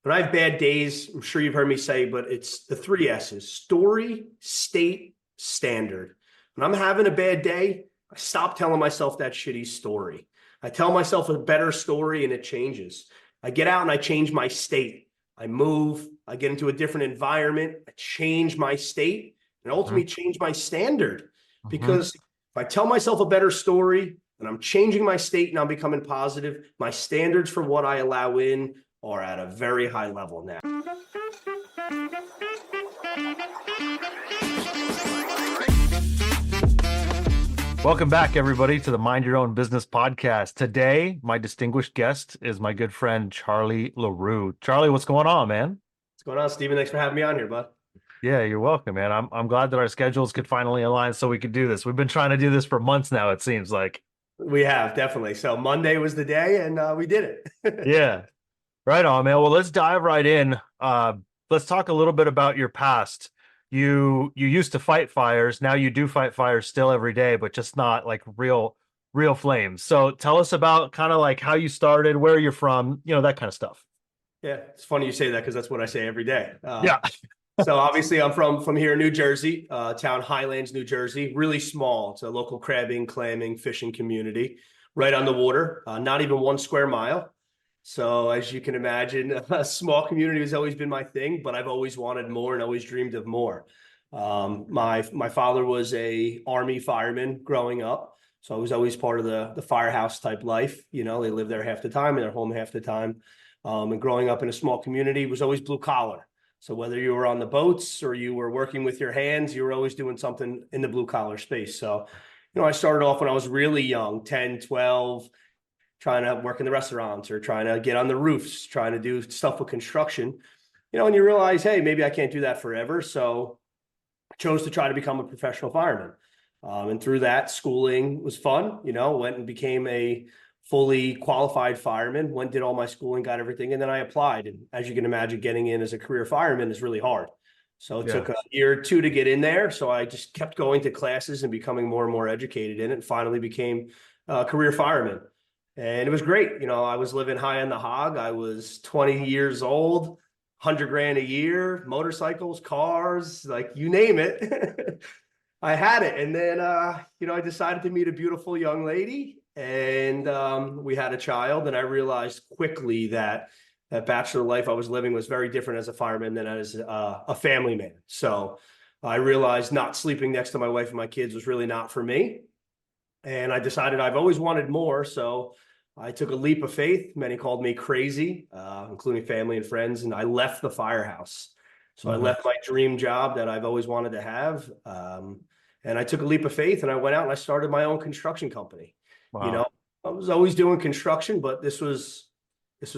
when I have bad days, I'm sure you've heard me say, but it's the three S's: story, state, standard. When I'm having a bad day, I stop telling myself that shitty story. I tell myself a better story and it changes. I get out and I change my state. I move, I get into a different environment, I change my state, and ultimately change my standard. Because if I tell myself a better story and I'm changing my state and I'm becoming positive, my standards for what I allow in are at a very high level now. Welcome back, everybody, to the Mind Your Own Business podcast. Today, my distinguished guest is my good friend, Charlie Larue. Charlie, what's going on, man? What's going on, Steven? Thanks for having me on here, bud. Yeah, you're welcome, man. I'm glad that our schedules could finally align so we could do this. We've been trying to do this for months now, it seems like. We have, definitely. So Monday was the day, and we did it. Yeah, right on, man. Well, let's dive right in. Let's talk a little bit about your past. You used to fight fires. Now you do fight fires still every day, but just not like real flames. So tell us about kind of like how you started, where you're from, that kind of stuff. Yeah, it's funny you say that because that's what I say every day. Yeah. So obviously I'm from here in New Jersey, town Highlands, New Jersey, really small. It's a local crabbing, clamming, fishing community right on the water, not even 1 square mile. So as you can imagine, a small community has always been my thing, but I've always wanted more and always dreamed of more. My father was a Army fireman growing up. So I was always part of the firehouse type life. They live there half the time and they're home half the time. And growing up in a small community was always blue collar. So whether you were on the boats or you were working with your hands, you were always doing something in the blue collar space. So, I started off when I was really young, 10, 12, trying to work in the restaurants or trying to get on the roofs, trying to do stuff with construction, and you realize, hey, maybe I can't do that forever. So I chose to try to become a professional fireman. And through that, schooling was fun, went and became a fully qualified fireman, went, did all my schooling, got everything, and then I applied. And as you can imagine, getting in as a career fireman is really hard. So it took a year or two to get in there. So I just kept going to classes and becoming more and more educated in it, and finally became a career fireman. And it was great. I was living high on the hog. I was 20 years old, 100 grand a year, motorcycles, cars, like you name it. I had it. And then, I decided to meet a beautiful young lady, and we had a child. And I realized quickly that bachelor life I was living was very different as a fireman than as a family man. So I realized not sleeping next to my wife and my kids was really not for me. And I decided I've always wanted more. So I took a leap of faith. Many called me crazy, including family and friends. And I left the firehouse. So I left my dream job that I've always wanted to have. And I took a leap of faith and I went out and I started my own construction company. Wow. I was always doing construction, but this was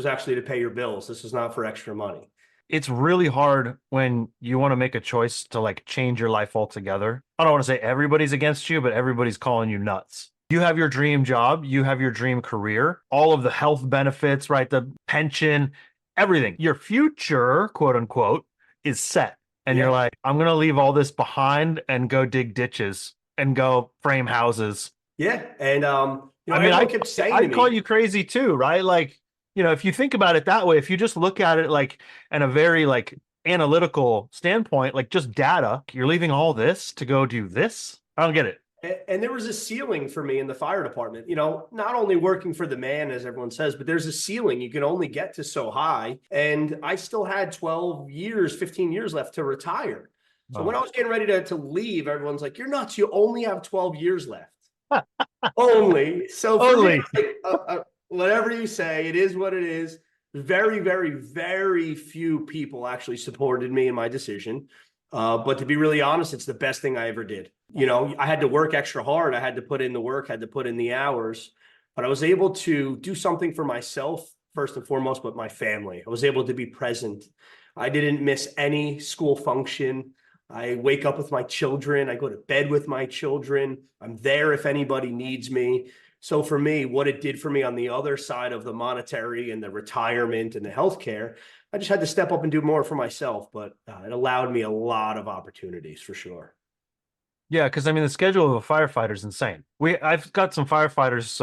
actually to pay your bills. This was not for extra money. It's really hard when you want to make a choice to like change your life altogether. I don't want to say everybody's against you, but everybody's calling you nuts. You have your dream job, you have your dream career, all of the health benefits, right? The pension, everything. Your future, quote unquote, is set. And you're like, I'm going to leave all this behind and go dig ditches and go frame houses. Yeah. And, I kept saying I'd call you crazy too, right? Like, if you think about it that way, if you just look at it like in a very like analytical standpoint, like just data, you're leaving all this to go do this. I don't get it. And there was a ceiling for me in the fire department, not only working for the man, as everyone says, but there's a ceiling. You can only get to so high. And I still had 12 years, 15 years left to retire. So when I was getting ready to leave, everyone's like, you're nuts. You only have 12 years left. Only. So for only. Me, whatever you say, it is what it is. Very, very, very few people actually supported me in my decision. But to be really honest, it's the best thing I ever did. I had to work extra hard. I had to put in the work, had to put in the hours, but I was able to do something for myself first and foremost, but my family. I was able to be present. I didn't miss any school function. I wake up with my children. I go to bed with my children. I'm there if anybody needs me. So for me, what it did for me on the other side of the monetary and the retirement and the healthcare, I just had to step up and do more for myself, but it allowed me a lot of opportunities for sure. Yeah, because the schedule of a firefighter is insane. I've got some firefighters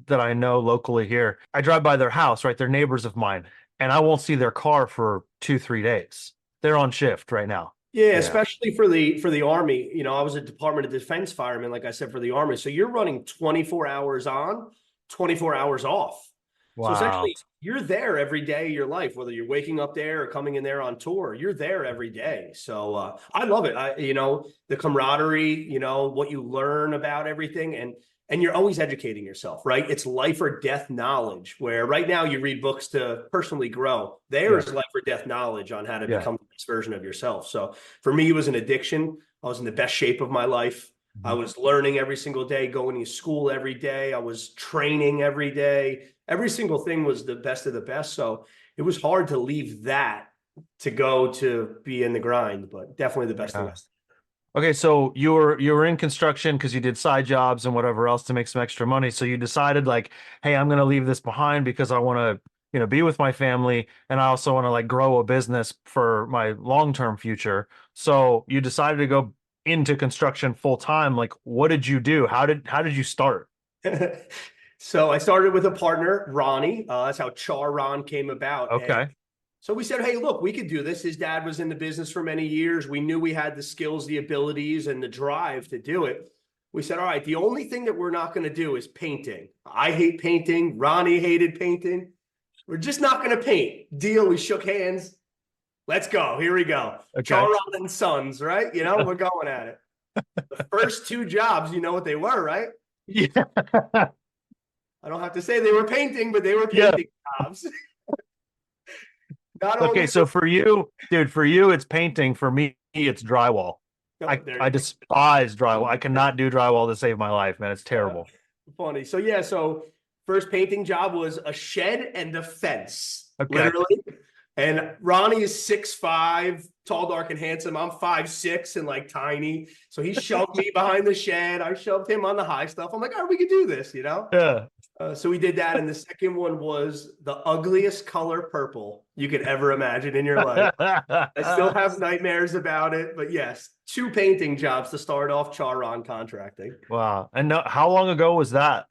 that I know locally here. I drive by their house, right? They're neighbors of mine. and I won't see their car for 2, 3 days. They're on shift right now. Yeah, Yeah. especially for the Army. I was a Department of Defense fireman, like I said, for the Army. So you're running 24 hours on, 24 hours off. So Wow. essentially, you're there every day of your life, whether you're waking up there or coming in there on tour. You're there every day. So I love it. The camaraderie. What you learn about everything, and you're always educating yourself, right? It's life or death knowledge. Where right now you read books to personally grow. Yeah. There's life or death knowledge on how to Yeah. become the best version of yourself. So for me, it was an addiction. I was in the best shape of my life. I Mhm. was learning every single day, going to school every day. I was training every day. Every single thing was the best of the best. So it was hard to leave that to go to be in the grind, but definitely the best thing. Yeah. Okay, so you were in construction because you did side jobs and whatever else to make some extra money. So you decided like, hey, I'm gonna leave this behind because I want to, be with my family, and I also want to like grow a business for my long-term future. So you decided to go into construction full time. Like, what did you do? How did you start? So I started with a partner, Ronnie. That's how Char Ron came about. And Okay. so we said, hey, look, we could do this. His dad was in the business for many years. We knew we had the skills, the abilities, and the drive to do it. We said, all right, the only thing that we're not going to do is painting. I hate painting. Ronnie hated painting. We're just not going to paint. Deal. We shook hands. Let's go. Here we go. Okay. Charron and Sons, right? We're going at it. The first two jobs, you know what they were, right? Yeah. I don't have to say they were painting, but they were Yeah. painting jobs. Not Okay, only so for you, dude, for you it's painting. For me, it's drywall. oh, I there I you despise drywall. I cannot do drywall to save my life, man. It's go. terrible. Funny. So yeah, so first painting job was a shed and a fence, Okay. literally. And Ronnie is 6'5", tall, dark, and handsome. I'm 5'6" and like tiny. So he shoved me behind the shed. I shoved him on the high stuff. I'm like, all right, we could do this. Yeah. So we did that. And the second one was the ugliest color purple you could ever imagine in your life. I still have nightmares about it. But yes, two painting jobs to start off Charon contracting. Wow. And no, how long ago was that?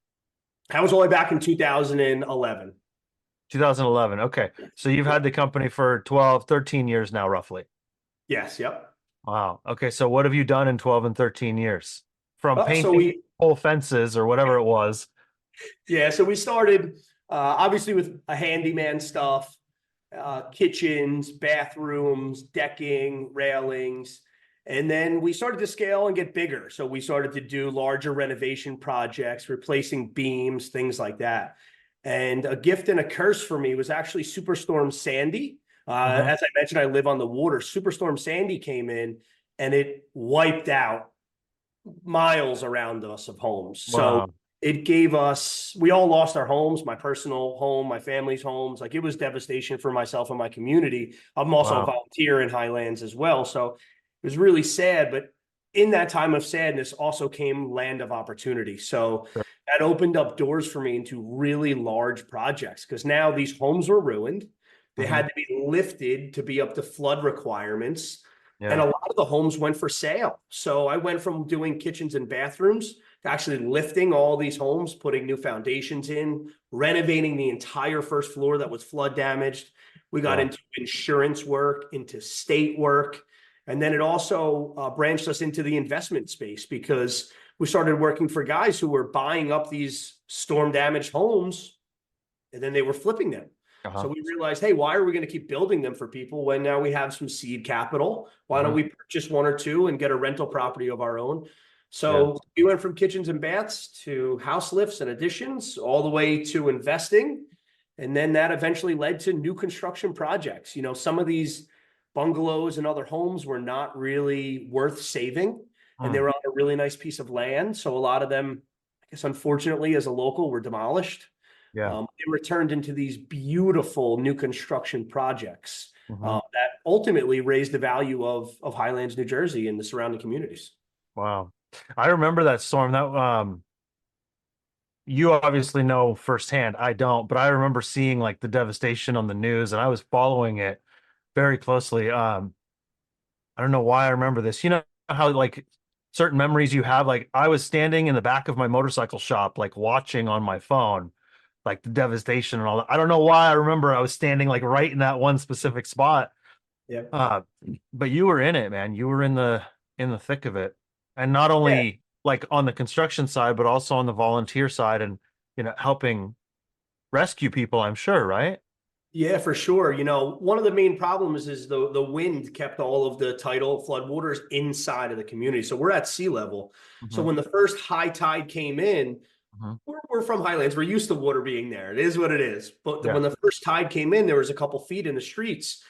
I was only back in 2011. 2011. Okay. So you've had the company for 12, 13 years now, roughly. Yes, yep. Wow. Okay. So what have you done in 12 and 13 years? From So painting we whole fences or whatever it was. Yeah, so we started obviously with a handyman stuff, kitchens, bathrooms, decking, railings, and then we started to scale and get bigger. So we started to do larger renovation projects, replacing beams, things like that. And a gift and a curse for me was actually Superstorm Sandy. Mhm. As I mentioned, I live on the water. Superstorm Sandy came in and it wiped out miles around us of homes. So Wow. it gave us, we all lost our homes, my personal home, my family's homes. Like it was devastation for myself and my community. I'm also a Wow. volunteer in Highlands as well. So it was really sad, but in that time of sadness also came land of opportunity. So Sure. that opened up doors for me into really large projects because now these homes were ruined. They Mhm. had to be lifted to be up to flood requirements. And Yeah. a lot of the homes went for sale. So I went from doing kitchens and bathrooms to actually lifting all these homes, putting new foundations in, renovating the entire first floor that was flood damaged. We got Yeah. into insurance work, into state work. And then it also branched us into the investment space because we started working for guys who were buying up these storm damaged homes and then they were flipping them. Uh-huh. So we realized, hey, why are we going to keep building them for people when now we have some seed capital? Why don't Mhm. we purchase one or two and get a rental property of our own? Yeah. So we went from kitchens and baths to house lifts and additions, all the way to investing. And then that eventually led to new construction projects. Some of these bungalows and other homes were not really worth saving, and they Mm. were on a really nice piece of land. So a lot of them, I guess, unfortunately, as a local, were demolished. Yeah. They were turned into these beautiful new construction projects Mhm. that ultimately raised the value of Highlands, New Jersey, and the surrounding communities. Wow. I remember that storm. That you obviously know firsthand. I don't, but I remember seeing like the devastation on the news and I was following it very closely. I don't know why I remember this. You know how like certain memories you have, like I was standing in the back of my motorcycle shop, like watching on my phone, like the devastation and all that. I don't know why I remember I was standing like right in that one specific spot. Yeah. Uh, but you were in it, man. You were in the thick of it. And not Yeah. only like on the construction side, but also on the volunteer side and helping rescue people, I'm sure, right? Yeah, for sure. One of the main problems is the wind kept all of the tidal floodwaters inside of the community. So we're at sea level. So Hmm. when the first high tide came in, Hmm. we're from Highlands. We're used to water being there. It is what it is. But Yeah. when the first tide came in, there was a couple feet in the streets,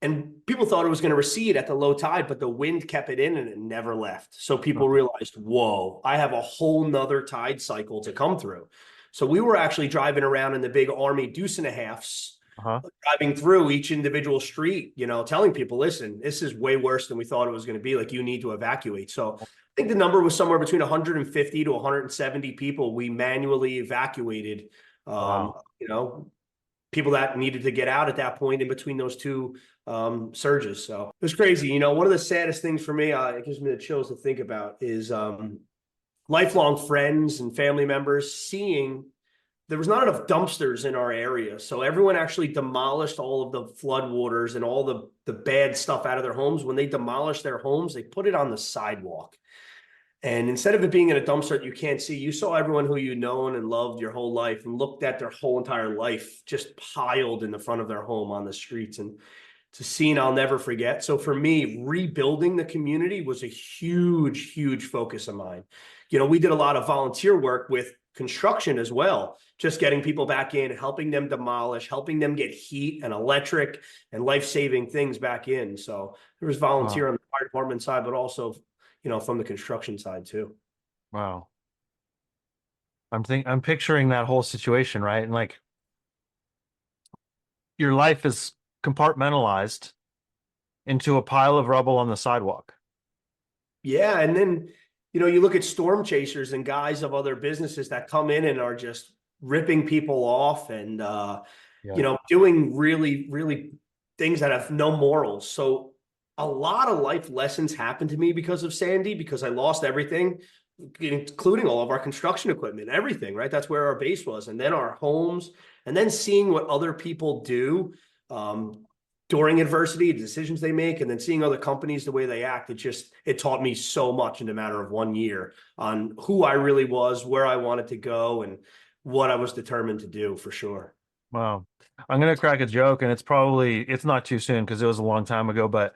and people thought it was going to recede at the low tide, but the wind kept it in and it never left. So people realized, whoa, I have a whole nother tide cycle to come through. So we were actually driving around in the big Army deuce and a halfs, Uh-huh. driving through each individual street, telling people, listen, this is way worse than we thought it was going to be. Like, you need to evacuate. So I think the number was somewhere between 150 to 170 people we manually evacuated. Um, Wow. you know, people that needed to get out at that point in between those two surges. So it was crazy. One of the saddest things for me, it gives me the chills to think about, is lifelong friends and family members seeing there was not enough dumpsters in our area. So everyone actually demolished all of the floodwaters and all the bad stuff out of their homes. When they demolished their homes, they put it on the sidewalk. And instead of it being in a dumpster that you can't see, you saw everyone who you known and loved your whole life and looked at their whole entire life just piled in the front of their home on the streets. And it's a scene I'll never forget. So for me, rebuilding the community was a huge, huge focus of mine. We did a lot of volunteer work with construction as well, just getting people back in, helping them demolish, helping them get heat and electric and life-saving things back in. So there was volunteer Wow. on the fire department side, but also, from the construction side too. Wow. I'm picturing that whole situation, right? And like your life is compartmentalized into a pile of rubble on the sidewalk. Yeah. And then, you look at storm chasers and guys of other businesses that come in and are just ripping people off and, Yeah. doing really, really things that have no morals. So a lot of life lessons happened to me because of Sandy, because I lost everything, including all of our construction equipment, everything, right? That's where our base was. And then our homes, and then seeing what other people do during adversity, the decisions they make, and then seeing other companies, the way they act. It taught me so much in a matter of 1 year on who I really was, where I wanted to go, and what I was determined to do, for sure. Wow. I'm gonna crack a joke, and it's not too soon because it was a long time ago, but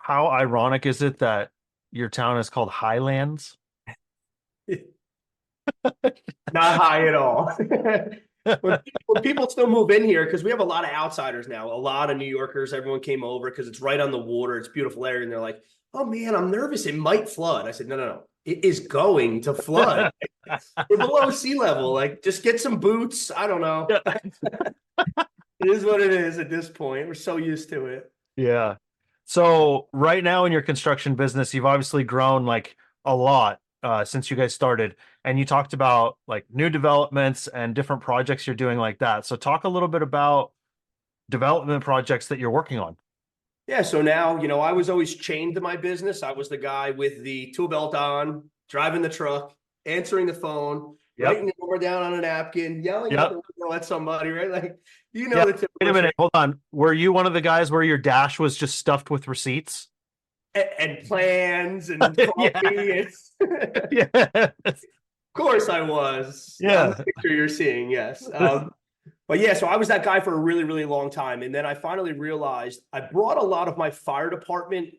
how ironic is it that your town is called Highlands? Not high at all. When people still move in here, because we have a lot of outsiders now, a lot of New Yorkers, everyone came over because it's right on the water. It's a beautiful area. And they're like, oh man, I'm nervous. It might flood. I said, no, no, no. It is going to flood. We're below sea level. Like, just get some boots. I don't know. It is what it is at this point. We're so used to it. Yeah. So right now in your construction business, you've obviously grown like a lot since you guys started, and you talked about like new developments and different projects you're doing like that. So talk a little bit about development projects that you're working on. Yeah, so now, I was always chained to my business. I was the guy with the tool belt on, driving the truck, answering the phone, Yep. writing the number down on a napkin, yelling out Yep. the window at somebody, right? Like, Yeah. the Wait a typical minute. Hold on. Were you one of the guys where your dash was just stuffed with receipts? and plans and Yeah. coffee. Yeah. Of course I was on the Yeah. picture you're seeing, yes. But yeah, so I was that guy for a really, really long time. And then I finally realized I brought a lot of my fire department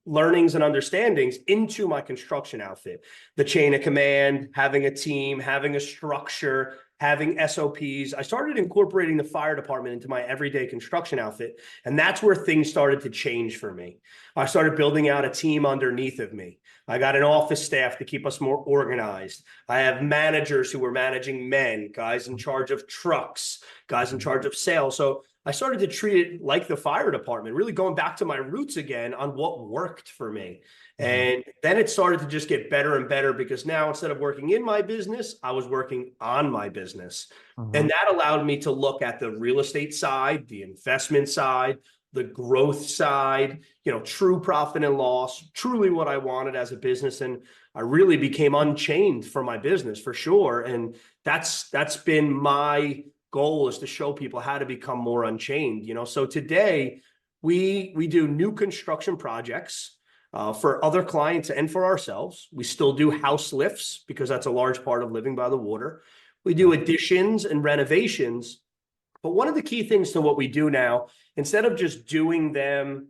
learnings and understandings into my construction outfit. The chain of command, having a team, having a structure, having SOPs. I started incorporating the fire department into my everyday construction outfit. And that's where things started to change for me. I started building out a team underneath of me. I got an office staff to keep us more organized. I have managers who were managing men, guys in charge of trucks, guys in charge of sales. So I started to treat it like the fire department, really going back to my roots again on what worked for me. And then it started to just get better and better, because now instead of working in my business, I was working on my business. Mhm. And that allowed me to look at the real estate side, the investment side, the growth side, true profit and loss, truly what I wanted as a business. And I really became unchained for my business for sure. And that's been my goal, is to show people how to become more unchained. So today we do new construction projects for other clients and for ourselves. We still do house lifts because that's a large part of living by the water. We do additions and renovations. But one of the key things to what we do now, instead of just doing them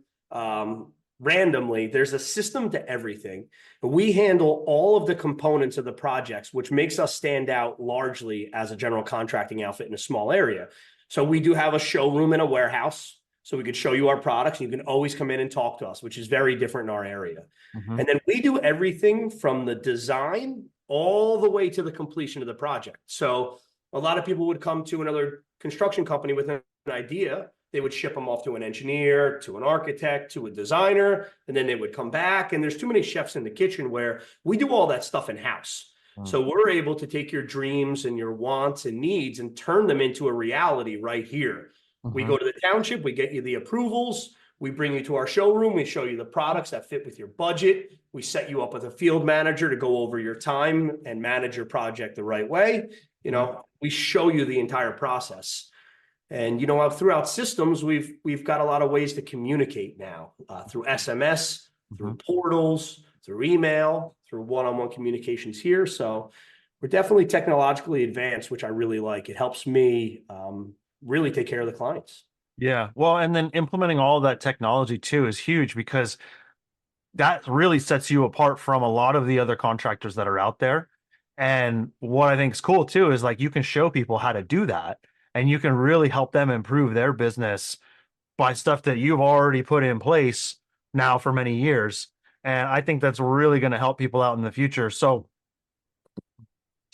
randomly, there's a system to everything. We handle all of the components of the projects, which makes us stand out largely as a general contracting outfit in a small area. So we do have a showroom and a warehouse, so we could show you our products. You can always come in and talk to us, which is very different in our area. Mm-hmm. And then we do everything from the design all the way to the completion of the project. So a lot of people would come to another construction company with an idea. They would ship them off to an engineer, to an architect, to a designer, and then they would come back. And there's too many chefs in the kitchen, where we do all that stuff in-house. So we're able to take your dreams and your wants and needs and turn them into a reality right here. We go to the township, we get you the approvals, we bring you to our showroom, we show you the products that fit with your budget. We set you up with a field manager to go over your time and manage your project the right way. We show you the entire process. And, throughout systems, we've got a lot of ways to communicate now, through SMS, through portals, through email, through one-on-one communications here. So we're definitely technologically advanced, which I really like. It helps me really take care of the clients. Yeah. Well, and then implementing all of that technology too is huge, because that really sets you apart from a lot of the other contractors that are out there. And what I think is cool too is, like, you can show people how to do that, and you can really help them improve their business by stuff that you've already put in place now for many years. And I think that's really going to help people out in the future. So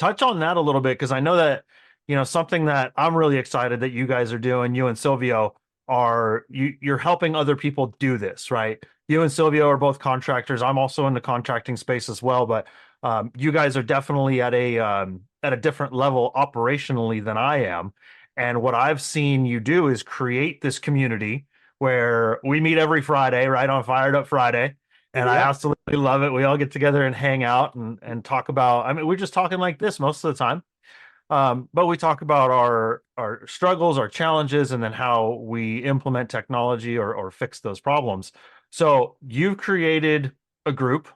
touch on that a little bit, because I know that, something that I'm really excited that you guys are doing, you and Silvio, you're helping other people do this, right? You and Silvio are both contractors. I'm also in the contracting space as well, but you guys are definitely at a different level operationally than I am. And what I've seen you do is create this community where we meet every Friday, right, on Fired Up Friday. And I absolutely love it. We all get together and hang out and talk about, we're just talking like this most of the time. But we talk about our struggles, our challenges, and then how we implement technology or fix those problems. So you've created a group,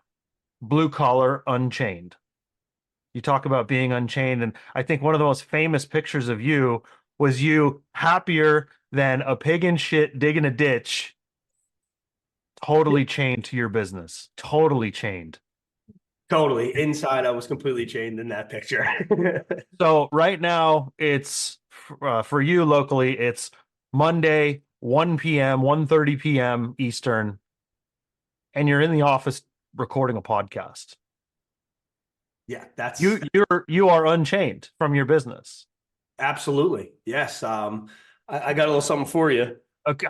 Blue Collar Unchained. You talk about being unchained, and I think one of the most famous pictures of you was you happier than a pig in shit digging a ditch, totally chained to your business, totally chained. Totally. Inside, I was completely chained in that picture. So right now, it's for you locally, it's Monday, 1 p.m., 1:30 p.m. Eastern, and you're in the office recording a podcast. Yeah, that's you are unchained from your business. Absolutely. Yes. I got a little something for you. Okay.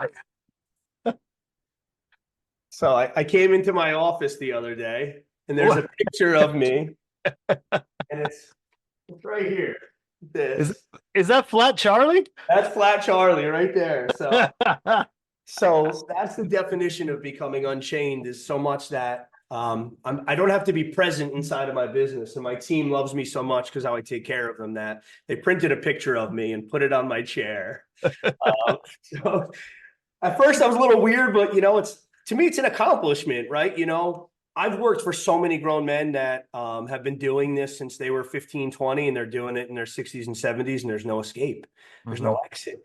So I came into my office the other day, and there's a picture of me, and it's right here. Is that Flat Charlie? That's Flat Charlie right there. So that's the definition of becoming unchained, is so much that I don't have to be present inside of my business, and my team loves me so much because how I take care of them, that they printed a picture of me and put it on my chair. So at first I was a little weird, but to me, it's an accomplishment, right? I've worked for so many grown men that have been doing this since they were 15, 20, and they're doing it in their 60s and 70s, and there's no escape. There's no exit.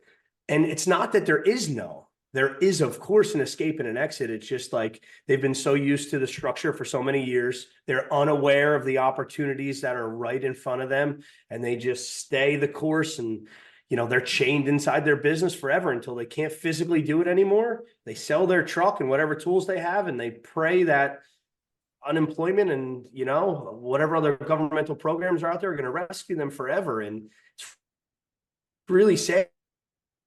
And it's not that there is, of course, an escape and an exit. It's just like they've been so used to the structure for so many years. They're unaware of the opportunities that are right in front of them, and they just stay the course, and they're chained inside their business forever until they can't physically do it anymore. They sell their truck and whatever tools they have, and they pray that unemployment and whatever other governmental programs are out there are going to rescue them forever. And it's really sad,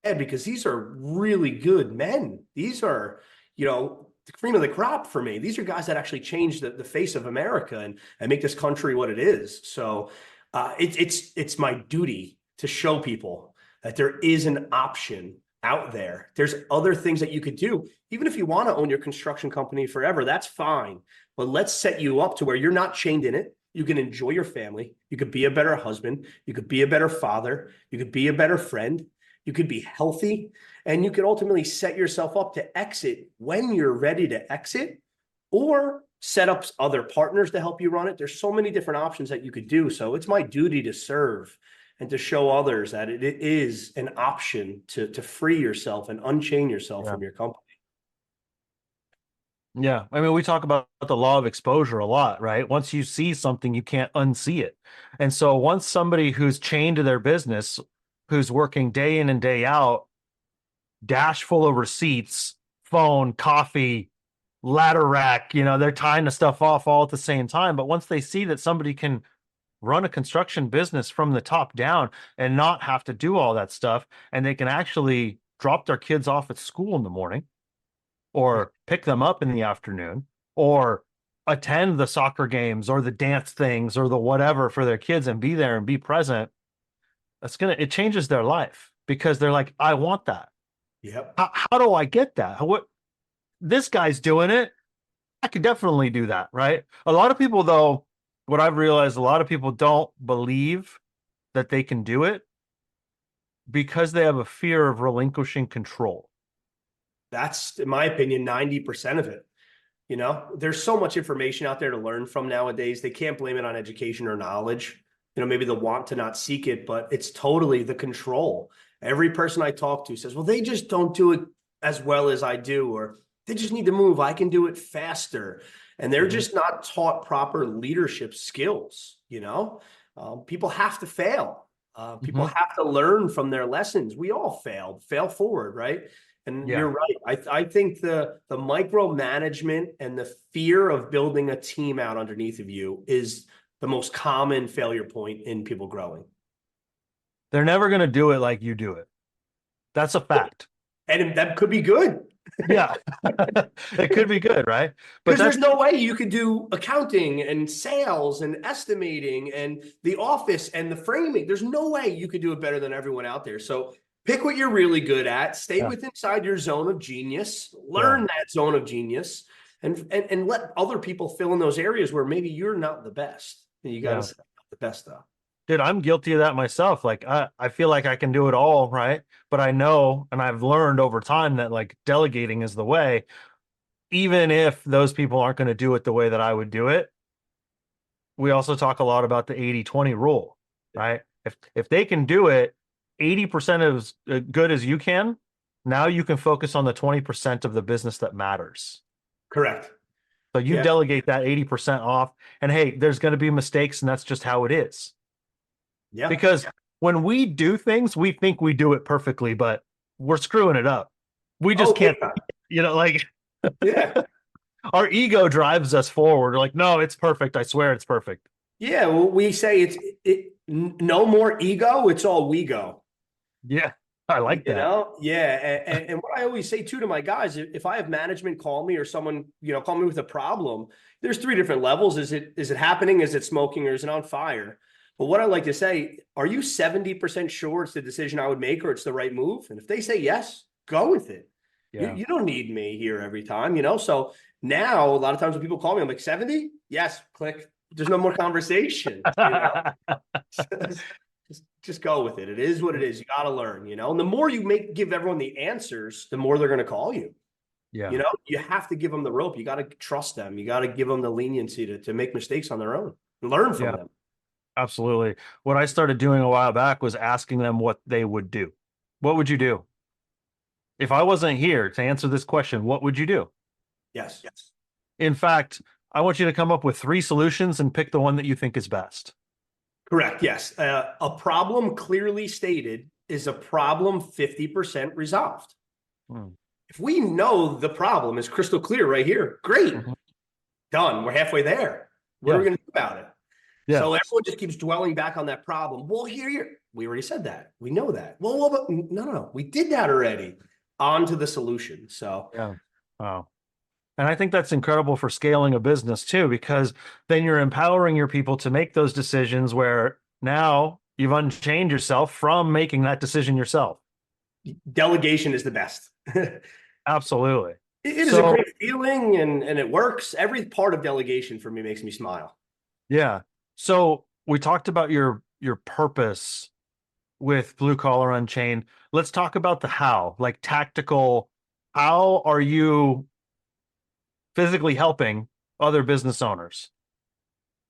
because these are really good men. These are the cream of the crop for me. These are guys that actually change the face of America and make this country what it is. So it's my duty to show people that there is an option out there. There's other things that you could do. Even if you want to own your construction company forever, that's fine. But let's set you up to where you're not chained in it. You can enjoy your family. You could be a better husband. You could be a better father. You could be a better friend. You could be healthy. And you could ultimately set yourself up to exit when you're ready to exit, or set up other partners to help you run it. There's so many different options that you could do. So it's my duty to serve and to show others that it is an option to free yourself and unchain yourself from your company. Yeah. I mean, we talk about the law of exposure a lot, right? Once you see something, you can't unsee it. And so once somebody who's chained to their business, who's working day in and day out, dash full of receipts, phone, coffee, ladder rack, they're tying the stuff off all at the same time. But once they see that somebody can run a construction business from the top down and not have to do all that stuff, and they can actually drop their kids off at school in the morning, or pick them up in the afternoon, or attend the soccer games or the dance things or the whatever for their kids and be there and be present, it changes their life, because they're like, I want that. Yep. How do I get that? This guy's doing it. I could definitely do that, right? A lot of people, though, what I've realized, a lot of people don't believe that they can do it because they have a fear of relinquishing control. That's, in my opinion, 90% of it. There's so much information out there to learn from nowadays. They can't blame it on education or knowledge. Maybe the want to not seek it, but it's totally the control. Every person I talk to says, well, they just don't do it as well as I do, or they just need to move. I can do it faster. And they're just not taught proper leadership skills. People have to fail. People have to learn from their lessons. We all fail forward, right? And you're right. I think the micromanagement and the fear of building a team out underneath of you is the most common failure point in people growing. They're never going to do it like you do it. That's a fact. And that could be good. Yeah, it could be good, right? Because there's no way you could do accounting and sales and estimating and the office and the framing. There's no way you could do it better than everyone out there. So pick what you're really good at, stay within inside your zone of genius, learn that zone of genius, and let other people fill in those areas where maybe you're not the best. And you got to say the best though. Dude, I'm guilty of that myself. Like, I feel like I can do it all, right? But I know, and I've learned over time that like delegating is the way, even if those people aren't going to do it the way that I would do it. We also talk a lot about the 80-20 rule, right? If they can do it 80% as good as you can, now you can focus on the 20% of the business that matters. Correct. So you delegate that 80% off, and hey, there's going to be mistakes, and that's just how it is. Yeah. Because when we do things, we think we do it perfectly, but we're screwing it up. We just can't, our ego drives us forward. We're like, no, it's perfect. I swear it's perfect. Yeah. Well, we say no more ego. It's all we go. Yeah. I like that. Yeah. And what I always say too to my guys, if I have management call me or someone, call me with a problem, there's 3 different levels. Is it happening? Is it smoking, or is it on fire? But what I like to say, are you 70% sure it's the decision I would make or it's the right move? And if they say yes, go with it. Yeah. You don't need me here every time, So now a lot of times when people call me, I'm like, 70? Yes, click. There's no more conversation. Just go with it. It is what it is. You got to learn, And the more you give everyone the answers, the more they're going to call you. Yeah. You have to give them the rope. You got to trust them. You got to give them the leniency to make mistakes on their own. Learn from them. Absolutely. What I started doing a while back was asking them what they would do. What would you do? If I wasn't here to answer this question, what would you do? Yes. In fact, I want you to come up with 3 solutions and pick the one that you think is best. Correct. Yes. A problem clearly stated is a problem 50% resolved. If we know the problem is crystal clear right here, great. Done. We're halfway there. What are we going to do about it? Yeah. So everyone just keeps dwelling back on that problem. Well, here, we already said that. We know that. Well, but no. We did that already. On to the solution. So, wow. And I think that's incredible for scaling a business too, because then you're empowering your people to make those decisions where now you've unchained yourself from making that decision yourself. delegation is the best. Absolutely. It is a So, great feeling, and it works. Every part of delegation for me makes me smile. yeah. So we talked about your purpose with Blue Collar Unchained. Let's talk about the how, like tactical. How are you physically helping other business owners?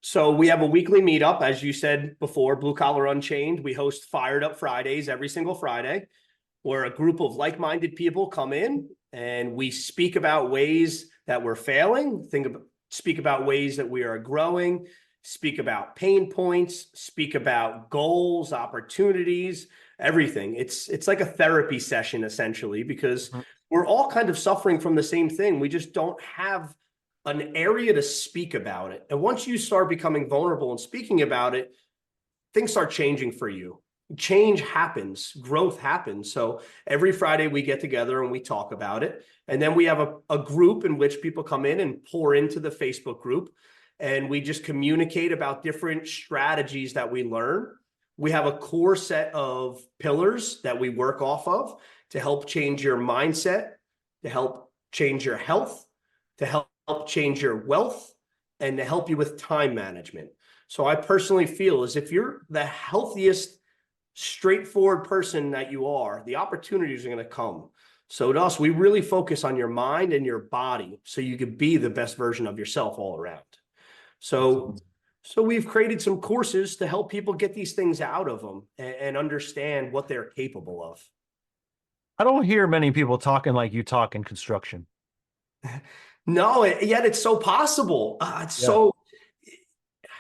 So we have a weekly meetup, as you said before, Blue Collar Unchained. We host Fired Up Fridays every single Friday, where a group of like-minded people come in and we speak about ways that we're failing, speak about ways that we are growing, speak about pain points, speak about goals, opportunities, everything. It's like a therapy session essentially, because we're all kind of suffering from the same thing. We just don't have an area to speak about it. And once you start becoming vulnerable and speaking about it, things start changing for you. Change happens, growth happens. So every Friday we get together and we talk about it. And then we have a group in which people come in and pour into the Facebook group. And we just communicate about different strategies that we learn. We have a core set of pillars that we work off of to help change your mindset, to help change your health, to help change your wealth, and to help you with time management. So I personally feel as if you're the healthiest, straightforward person that you are, the opportunities are going to come. So to us, we really focus on your mind and your body so you can be the best version of yourself all around. So we've created some courses to help people get these things out of them and understand what they're capable of. I don't hear many people talking like you talk in construction. No, yet it's so possible. It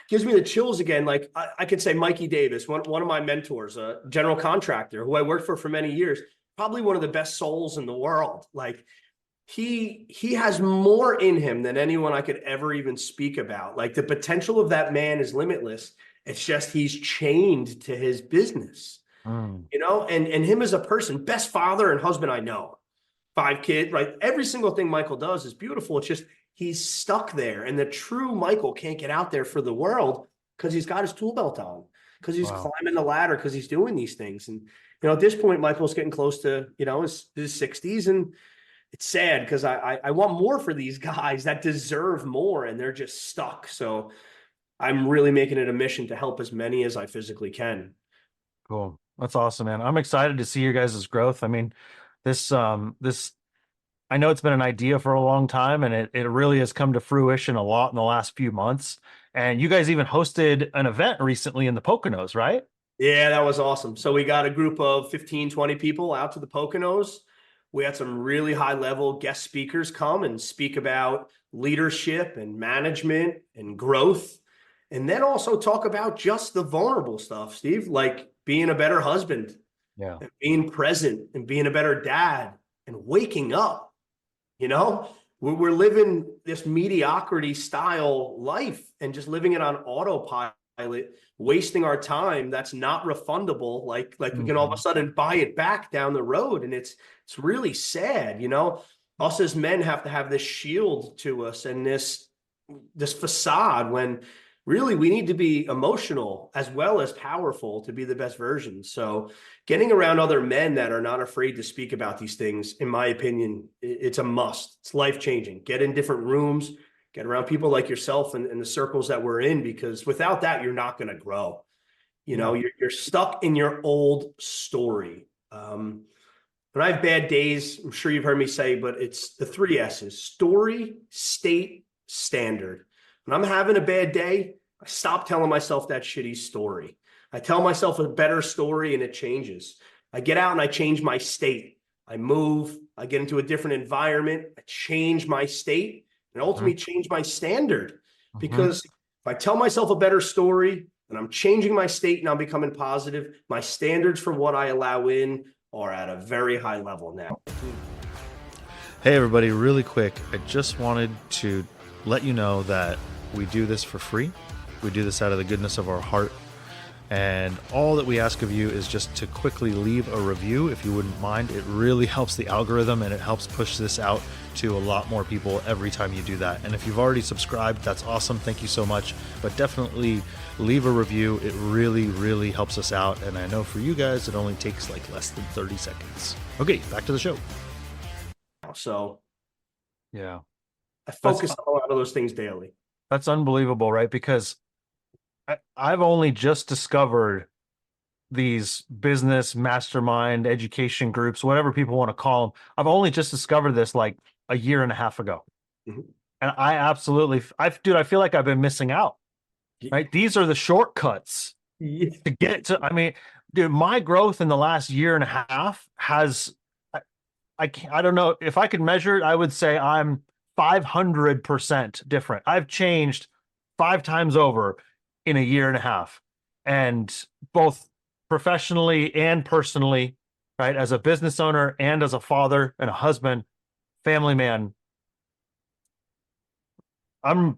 gives me the chills again. Like I could say Mikey Davis, one of my mentors, a general contractor who I worked for many years, probably one of the best souls in the world. Like he has more in him than anyone I could ever even speak about. Like the potential of that man is limitless. It's just he's chained to his business, you know, and him as a person, best father and husband I know. 5 kids, right? Every single thing Michael does is beautiful. It's just he's stuck there. And the true Michael can't get out there for the world because he's got his tool belt on, because he's climbing the ladder, because he's doing these things. And, you know, at this point, Michael's getting close to, you know, his 60s. And it's sad because I want more for these guys that deserve more and they're just stuck. So I'm really making it a mission to help as many as I physically can. Cool. That's awesome, man. I'm excited to see your guys' growth. I mean, this I know it's been an idea for a long time and it really has come to fruition a lot in the last few months. And you guys even hosted an event recently in the Poconos, right? Yeah, that was awesome. So we got a group of 15, 20 people out to the Poconos. We had some really high level guest speakers come and speak about leadership and management and growth. And then also talk about just the vulnerable stuff, Steve, like being a better husband, Yeah. and being present and being a better dad and waking up. You know, we're living this mediocrity style life and just living it on autopilot, wasting our time. That's not refundable. Like we can all of a sudden buy it back down the road. And it's really sad. You know, us as men have to have this shield to us and this facade when really we need to be emotional as well as powerful to be the best version. So getting around other men that are not afraid to speak about these things, in my opinion, it's a must. It's life-changing. Get in different rooms, get around people like yourself and the circles that we're in, because without that, you're not going to grow. You know, you're stuck in your old story. When I have bad days, I'm sure you've heard me say, but it's the 3 S's: story, state, standard. When I'm having a bad day, I stop telling myself that shitty story. I tell myself a better story and it changes. I get out and I change my state. I move, I get into a different environment, I change my state, and ultimately change my standard. Because if I tell myself a better story and I'm changing my state and I'm becoming positive, my standards for what I allow in are at a very high level now. Hey, everybody, really quick. I just wanted to let you know that we do this for free. We do this out of the goodness of our heart. And all that we ask of you is just to quickly leave a review if you wouldn't mind. It really helps the algorithm and it helps push this out to a lot more people every time you do that. And if you've already subscribed, that's awesome. Thank you so much. But definitely leave a review. It really, really helps us out. And I know for you guys, it only takes like less than 30 seconds. Okay, back to the show. So yeah, I focus on a lot of those things daily. That's unbelievable, right? Because I've only just discovered these business mastermind education groups, whatever people want to call them. I've only just discovered this like a year and a half ago. Mm-hmm. And I feel like I've been missing out, right? These are the shortcuts to get to, I mean, dude, my growth in the last year and a half has, I don't know if I could measure it, I would say I'm 500% different. I've changed 5 times over in a year and a half, and both professionally and personally, right? As a business owner and as a father and a husband, family man. I'm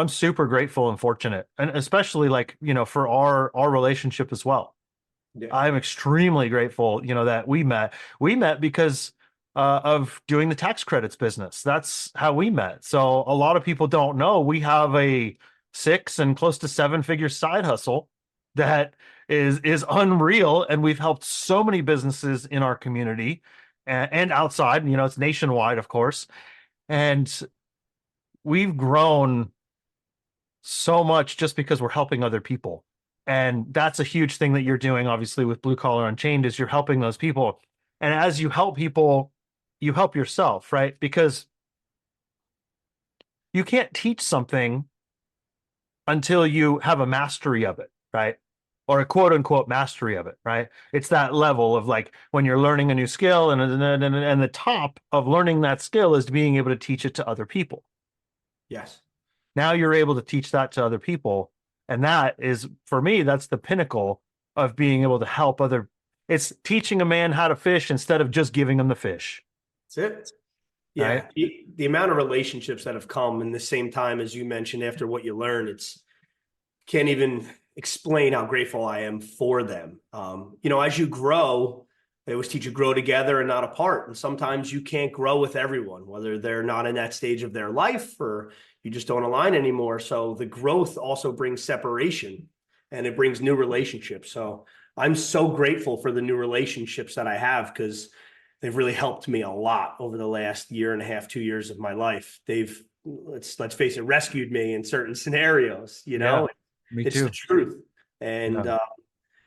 super grateful and fortunate, and especially like, for our relationship as well. Yeah. I'm extremely grateful, that we met. We met because of doing the tax credits business. That's how we met. So a lot of people don't know we have a 6 and close to 7-figure side hustle that is unreal, and we've helped so many businesses in our community and outside. It's nationwide, of course, and we've grown so much just because we're helping other people. And that's a huge thing that you're doing, obviously, with Blue Collar Unchained, is you're helping those people. And as you help people, you help yourself, right? Because you can't teach something until you have a mastery of it, right? Or a quote unquote mastery of it, right? It's that level of like when you're learning a new skill, and the top of learning that skill is being able to teach it to other people. Yes. Now you're able to teach that to other people. And that is, for me, that's the pinnacle of being able to help other. It's teaching a man how to fish instead of just giving him the fish. That's it. Yeah. Right? The amount of relationships that have come in the same time, as you mentioned, after what you learn, can't even explain how grateful I am for them. As you grow, they always teach you grow together and not apart. And sometimes you can't grow with everyone, whether they're not in that stage of their life or you just don't align anymore. So the growth also brings separation, and it brings new relationships. So I'm so grateful for the new relationships that I have, because they've really helped me a lot over the last year and a half, 2 years of my life. They've, let's face it, rescued me in certain scenarios, Yeah, me it's too. the truth. And that's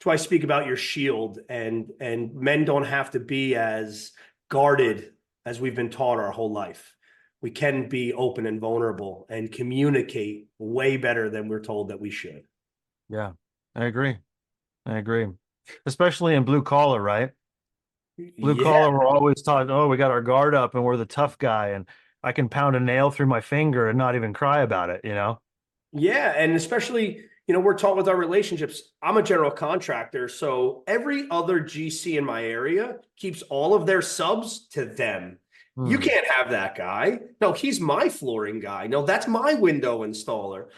why I speak about your shield, and men don't have to be as guarded as we've been taught our whole life. We can be open and vulnerable and communicate way better than we're told that we should. Yeah, I agree. Especially in blue collar, right? Blue collar, we're always taught, oh, we got our guard up and we're the tough guy, and I can pound a nail through my finger and not even cry about it, Yeah, and especially, we're taught with our relationships. I'm a general contractor, so every other GC in my area keeps all of their subs to them. You can't have that guy. No, he's my flooring guy. No, that's my window installer.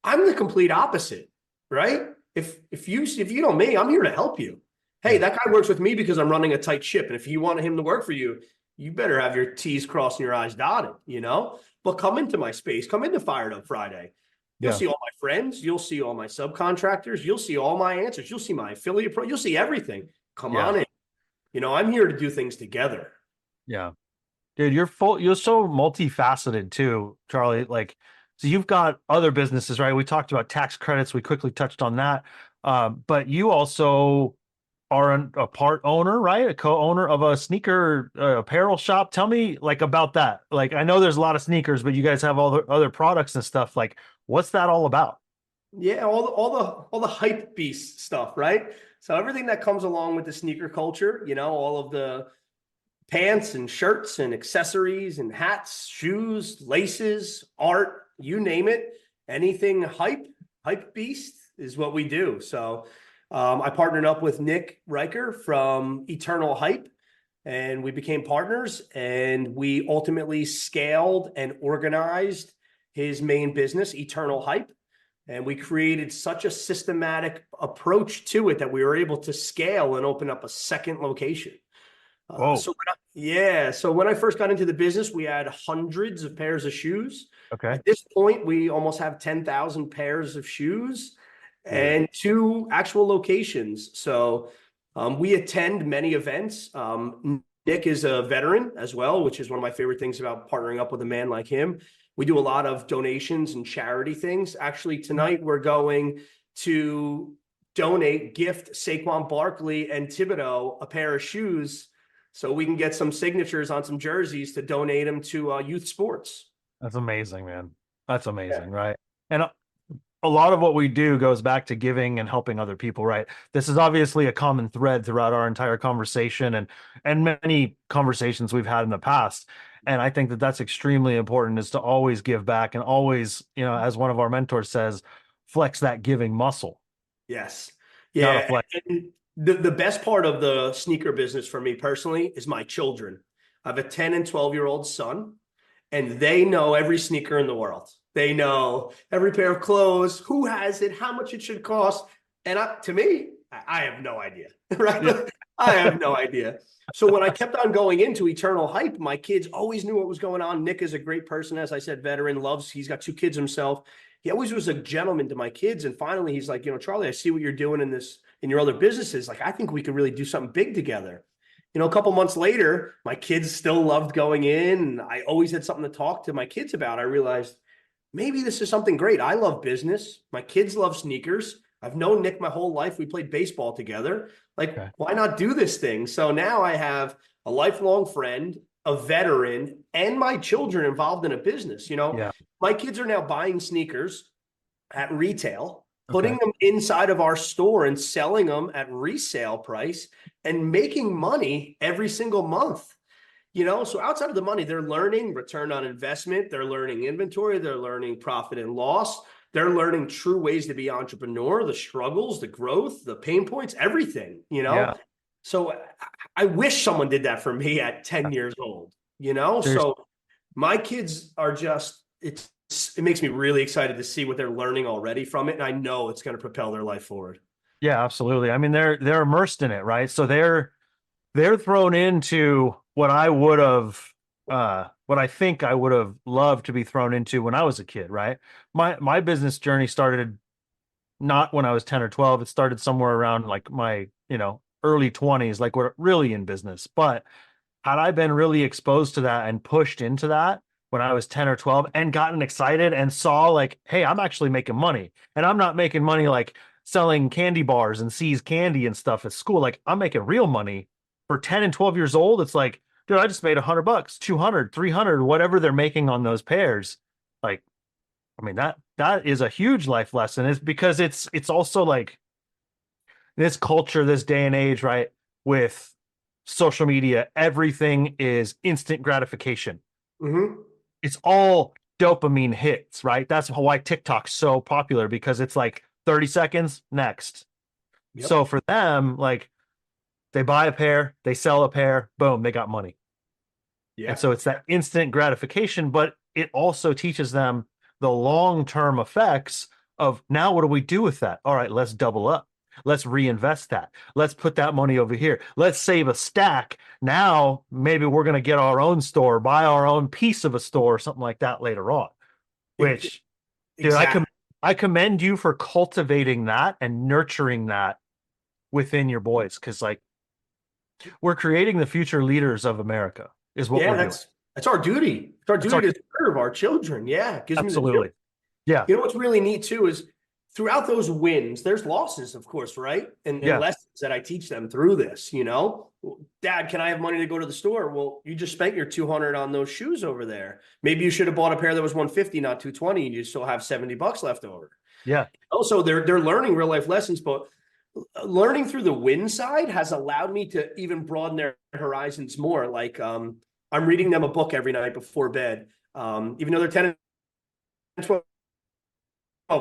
I'm the complete opposite, right? If you know me, I'm here to help you. Hey, that guy works with me because I'm running a tight ship. And if you want him to work for you, you better have your T's crossed and your I's dotted, But come into my space. Come into Fired Up Friday. You'll see all my friends. You'll see all my subcontractors. You'll see all my answers. You'll see my affiliate pro. You'll see everything. Come on in. I'm here to do things together. Yeah. Dude, you're so multifaceted too, Charlie. Like, so you've got other businesses, right? We talked about tax credits. We quickly touched on that. But you also are a part owner, right? A co-owner of a sneaker apparel shop. Tell me like about that. Like, I know there's a lot of sneakers, but you guys have all the other products and stuff. Like, what's that all about? Yeah, all the hype beast stuff, right? So everything that comes along with the sneaker culture, all of the pants and shirts and accessories and hats, shoes, laces, art, you name it. Anything hype beast is what we do. So I partnered up with Nick Riker from Eternal Hype, and we became partners, and we ultimately scaled and organized his main business, Eternal Hype. And we created such a systematic approach to it that we were able to scale and open up a second location. Whoa. So when I first got into the business, we had hundreds of pairs of shoes. Okay. At this point, we almost have 10,000 pairs of shoes and 2 actual locations. So we attend many events. Nick is a veteran as well, which is one of my favorite things about partnering up with a man like him. We do a lot of donations and charity things. Actually, tonight we're going to gift Saquon Barkley and Thibodeau a pair of shoes so we can get some signatures on some jerseys to donate them to youth sports. That's amazing, man. That's amazing, right? And a lot of what we do goes back to giving and helping other people, right? This is obviously a common thread throughout our entire conversation and many conversations we've had in the past. And I think that that's extremely important, is to always give back and always, as one of our mentors says, flex that giving muscle. Yes. Gotta Yeah. flex. And the best part of the sneaker business for me personally is my children. I have a 10 and 12-year-old son, and they know every sneaker in the world. They know every pair of clothes, who has it, how much it should cost. And to me, I have no idea, right? Yeah. I have no idea. So when I kept on going into Eternal Hype, my kids always knew what was going on. Nick is a great person, as I said, veteran, he's got 2 kids himself. He always was a gentleman to my kids. And finally, he's like, Charlie, I see what you're doing in your other businesses. Like, I think we could really do something big together. A couple months later, my kids still loved going in, and I always had something to talk to my kids about. I realized maybe this is something great. I love business. My kids love sneakers. I've known Nick my whole life. We played baseball together. Why not do this thing? So now I have a lifelong friend, a veteran, and my children involved in a business. My kids are now buying sneakers at retail, putting them inside of our store and selling them at resale price and making money every single month. So outside of the money, they're learning return on investment. They're learning inventory. They're learning profit and loss. They're learning true ways to be entrepreneur, the struggles, the growth, the pain points, everything, Yeah. So I wish someone did that for me at 10 years old, So my kids are it makes me really excited to see what they're learning already from it. And I know it's going to propel their life forward. Yeah, absolutely. I mean, they're immersed in it, right? So they're thrown into what I think I would have loved to be thrown into when I was a kid, right? My business journey started not when I was 10 or 12. It started somewhere around like my, early 20s, like we're really in business. But had I been really exposed to that and pushed into that when I was 10 or 12 and gotten excited and saw like, hey, I'm actually making money, and I'm not making money like selling candy bars and C's candy and stuff at school. Like, I'm making real money for 10 and 12 years old. It's like, dude, I just made $100, 200, 300, whatever they're making on those pairs. Like, I mean, that is a huge life lesson. Is because it's also like this culture, this day and age, right? With social media, everything is instant gratification. Mm-hmm. It's all dopamine hits, right? That's why TikTok's so popular, because it's like 30 seconds, next. Yep. So for them, like, they buy a pair, they sell a pair, boom, they got money. Yeah. And so it's that instant gratification, but it also teaches them the long-term effects of, now what do we do with that? All right, let's double up. Let's reinvest that. Let's put that money over here. Let's save a stack. Now, maybe we're going to get our own store, buy our own piece of a store, or something like that later on. Which, exactly. Dude, I commend you for cultivating that and nurturing that within your boys, because like, we're creating the future leaders of America is what we're doing. That's our duty. It's our duty to serve our children. Yeah. It gives absolutely. Yeah. What's really neat too is throughout those wins, there's losses, of course, right? And lessons that I teach them through this, Dad, can I have money to go to the store? Well, you just spent your $200 on those shoes over there. Maybe you should have bought a pair that was $150, not $220, and you still have $70 left over. Yeah. Also, they're learning real life lessons, but learning through the win side has allowed me to even broaden their horizons more. Like, I'm reading them a book every night before bed. Even though they're 10 and 12,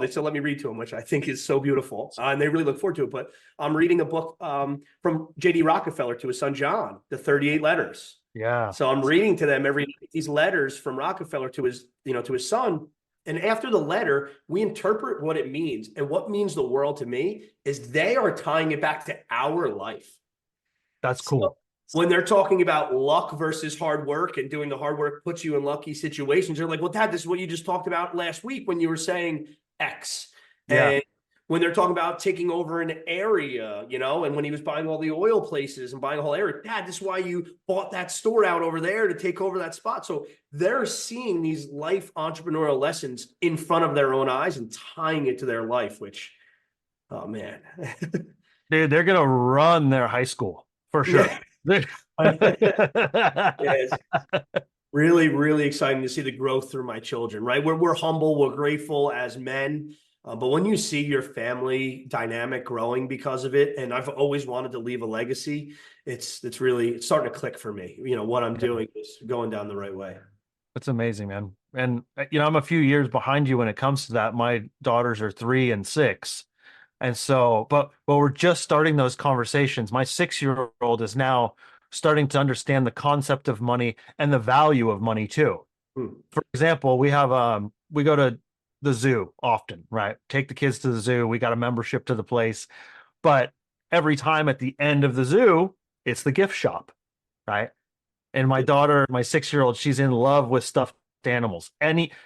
they still let me read to them, which I think is so beautiful. And they really look forward to it. But I'm reading a book from J.D. Rockefeller to his son, John, the 38 letters. Yeah. So I'm reading to them every night these letters from Rockefeller to his son. And after the letter, we interpret what it means. And what means the world to me is they are tying it back to our life. That's So cool. when they're talking about luck versus hard work and doing the hard work puts you in lucky situations, they're like, well, Dad, this is what you just talked about last week when you were saying X. Yeah. And when they're talking about taking over an area, you know, and when he was buying all the oil places and buying a whole area, Dad, this is why you bought that store out over there to take over that spot. So they're seeing these life entrepreneurial lessons in front of their own eyes and tying it to their life, which, oh man. Dude, they're gonna run their high school for sure. Yes. Really, really exciting to see the growth through my children, right? We're humble, we're grateful as men. But when you see your family dynamic growing because of it, and I've always wanted to leave a legacy, it's starting to click for me. You know, what I'm doing is going down the right way. That's amazing, man. And you know, I'm a few years behind you when it comes to that. My daughters are 3 and 6. And so, but we're just starting those conversations. My 6-year-old is now starting to understand the concept of money and the value of money too. For example, we go to the zoo often, right? Take the kids to the zoo. We got a membership to the place, but every time at the end of the zoo, it's the gift shop, right? And my daughter, my 6-year-old, she's in love with stuffed animals.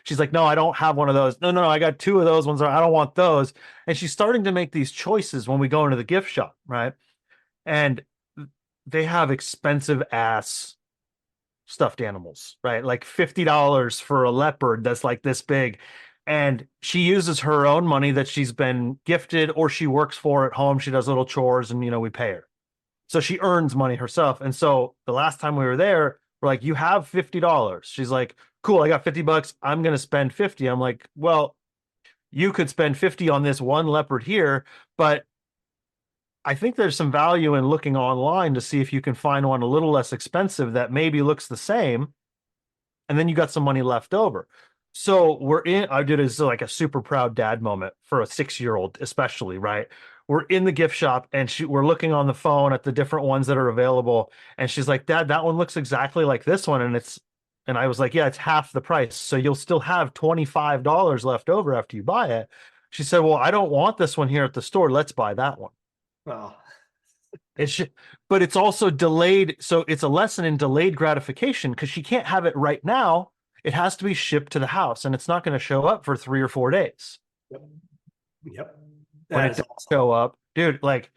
She's like, no, I don't have one of those. No, I got 2 of those ones. I don't want those. And she's starting to make these choices when we go into the gift shop, right? And they have expensive ass stuffed animals, right? Like $50 for a leopard that's like this big. And she uses her own money that she's been gifted or she works for at home. She does little chores and, you know, we pay her. So she earns money herself. And so the last time we were there, we're like, you have $50. She's like, cool, I got $50. I'm going to spend 50. I'm like, well, you could spend 50 on this one leopard here, but I think there's some value in looking online to see if you can find one a little less expensive that maybe looks the same. And then you got some money left over. So I did as like a super proud dad moment for a 6-year-old, especially, right? We're in the gift shop and we're looking on the phone at the different ones that are available. And she's like, Dad, that one looks exactly like this one. And I was like, yeah, it's half the price. So you'll still have $25 left over after you buy it. She said, well, I don't want this one here at the store. Let's buy that one. Oh, But it's also delayed. So it's a lesson in delayed gratification because she can't have it right now. It has to be shipped to the house and it's not going to show up for 3 or 4 days. yep. When it does show up, dude, like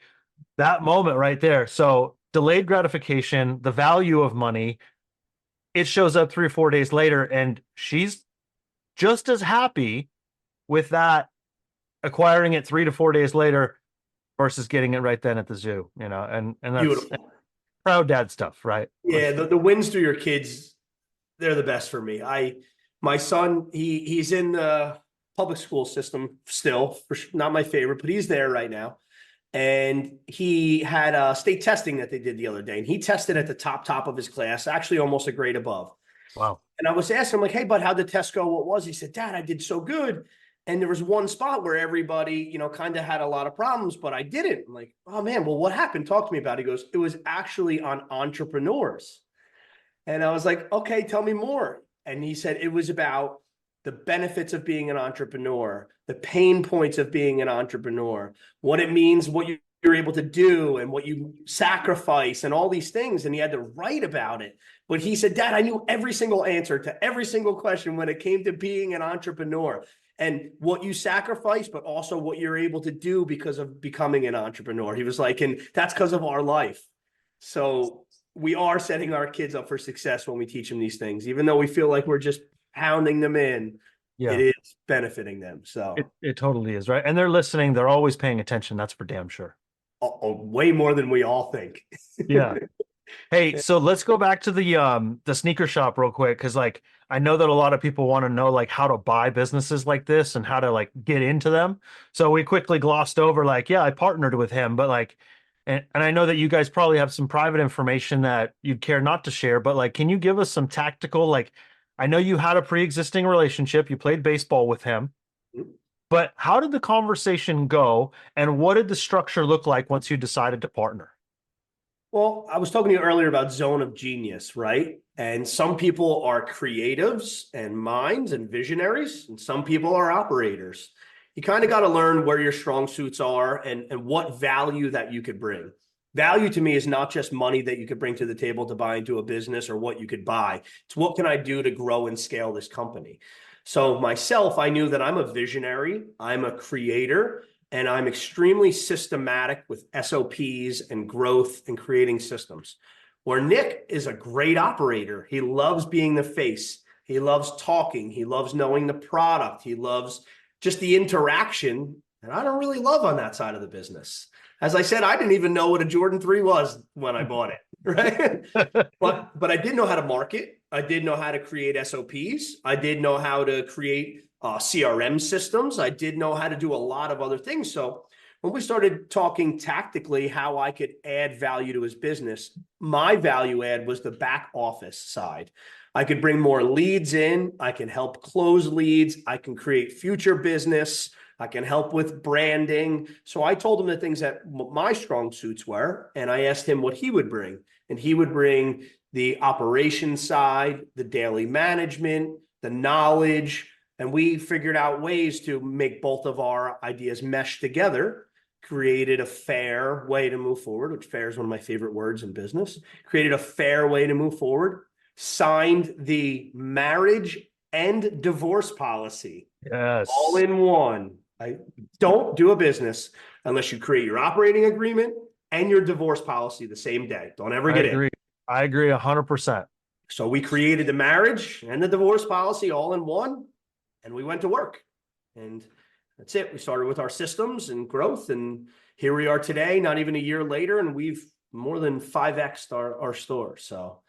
that moment right there. So delayed gratification, the value of money, it shows up 3 or 4 days later and she's just as happy with that acquiring it 3 to 4 days later versus getting it right then at the zoo, you know, and that's Beautiful. proud dad stuff, right? Yeah, the wins through your kids, they're the best for me. My son, he's in the public school system still, not my favorite, but he's there right now. And he had state testing that they did the other day, and he tested at the top of his class, actually almost a grade above. Wow. And I was asking him, like, hey, bud, how'd the test go? What was? He said, Dad, I did so good. And there was one spot where everybody, you know, kind of had a lot of problems, but I didn't. I'm like, oh man, well, what happened? Talk to me about it. He goes, it was actually on entrepreneurs. And I was like, okay, tell me more. And he said it was about the benefits of being an entrepreneur, the pain points of being an entrepreneur, what it means, what you're able to do and what you sacrifice and all these things. And he had to write about it. But he said, Dad, I knew every single answer to every single question when it came to being an entrepreneur and what you sacrifice, but also what you're able to do because of becoming an entrepreneur. He was like, and that's because of our life. So we are setting our kids up for success when we teach them these things, even though we feel like we're just pounding them in. Yeah, it is benefiting them. So it totally is, right? And they're listening, they're always paying attention. That's for damn sure. way more than we all think. Yeah. Hey, so let's go back to the sneaker shop real quick because like I know that a lot of people want to know like how to buy businesses like this and how to like get into them. So we quickly glossed over like, yeah, I partnered with him, but like and I know that you guys probably have some private information that you'd care not to share, but like can you give us some tactical like I know you had a pre-existing relationship, you played baseball with him, but how did the conversation go and what did the structure look like once you decided to partner? Well, I was talking to you earlier about zone of genius, right? And some people are creatives and minds and visionaries, and some people are operators. You kind of got to learn where your strong suits are and what value that you could bring. Value to me is not just money that you could bring to the table to buy into a business or what you could buy. It's what can I do to grow and scale this company? So myself, I knew that I'm a visionary, I'm a creator, and I'm extremely systematic with SOPs and growth and creating systems. Where Nick is a great operator. He loves being the face. He loves talking. He loves knowing the product. He loves just the interaction. And I don't really love on that side of the business. As I said, I didn't even know what a Jordan 3 was when I bought it, right? but I did know how to market. I did know how to create SOPs. I did know how to create CRM systems. I did know how to do a lot of other things. So when we started talking tactically how I could add value to his business, my value add was the back office side. I could bring more leads in. I can help close leads. I can create future business. I can help with branding. So I told him the things that my strong suits were, and I asked him what he would bring. And he would bring the operation side, the daily management, the knowledge, and we figured out ways to make both of our ideas mesh together, created a fair way to move forward, which fair is one of my favorite words in business, created a fair way to move forward, signed the marriage and divorce policy. Yes. All in one. I don't do a business unless you create your operating agreement and your divorce policy the same day. Don't ever get in. I agree 100%. So we created the marriage and the divorce policy all in one, and we went to work. And that's it. We started with our systems and growth, and here we are today, not even a year later, and we've more than 5x'd our store. So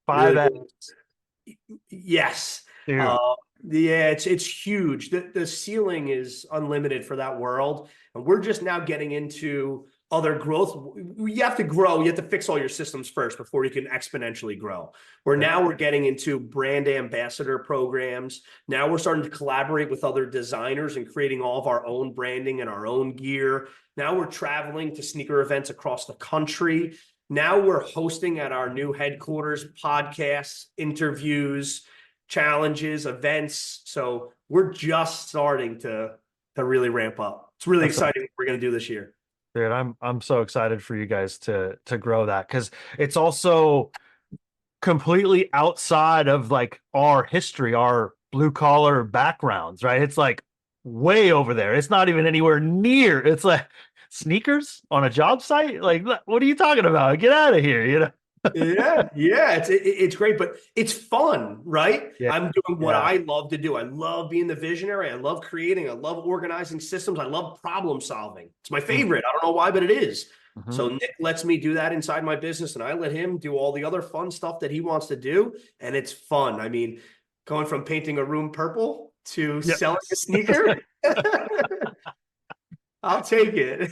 5x. Really, yes. Dude. Yeah, it's huge. The ceiling is unlimited for that world. And we're just now getting into other growth. You have to grow. You have to fix all your systems first before you can exponentially grow. Now we're getting into brand ambassador programs. Now we're starting to collaborate with other designers and creating all of our own branding and our own gear. Now we're traveling to sneaker events across the country. Now we're hosting at our new headquarters podcasts, interviews, challenges, events. So we're just starting to really ramp up. It's really exciting what we're going to do this year. Dude, I'm so excited for you guys to grow that, because it's also completely outside of like our history, our blue collar backgrounds, right? It's like way over there. It's not even anywhere near. It's like sneakers on a job site. Like, what are you talking about? Get out of here, you know? Yeah, it's great, but it's fun, right? Yeah. I'm doing what I love to do. I love being the visionary. I love creating. I love organizing systems. I love problem solving. It's my favorite. I don't know why, but it is. So Nick lets me do that inside my business, and I let him do all the other fun stuff that he wants to do, and it's fun. I mean, going from painting a room purple to selling a sneaker, I'll take it.